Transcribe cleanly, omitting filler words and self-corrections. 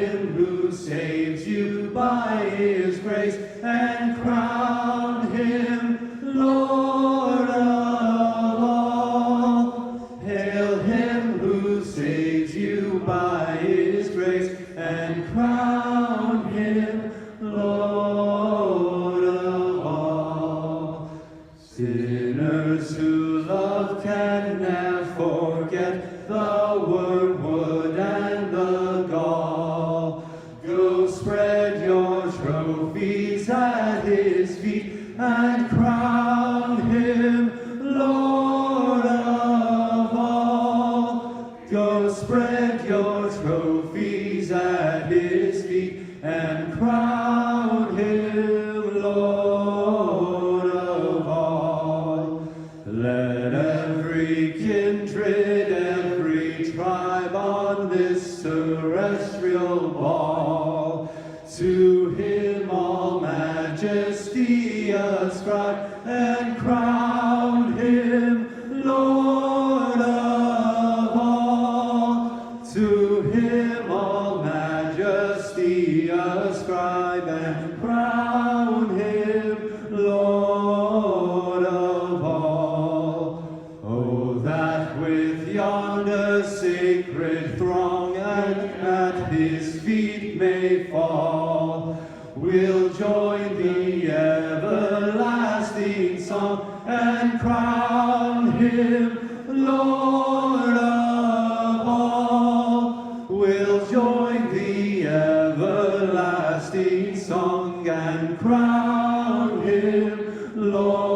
him who saves you by his grace, and crown him Lord of all. Hail him who saves you by his grace, and crown him Lord of all. Sinners who love can never forget the wormwood and the gall. Go spread your trophies at his feet, and crown him Lord of all. Go spread your trophies at his feet, and crown him Lord of all. Let every kindred, every tribe on this terrestrial ball, to him all majesty ascribe, and crown him Lord of all. To him all majesty ascribe, and crown him Lord of all. Oh, that with yonder sacred throng at his feet may fall, we'll join the everlasting song, and crown him Lord of all. We'll join the everlasting song, and crown him Lord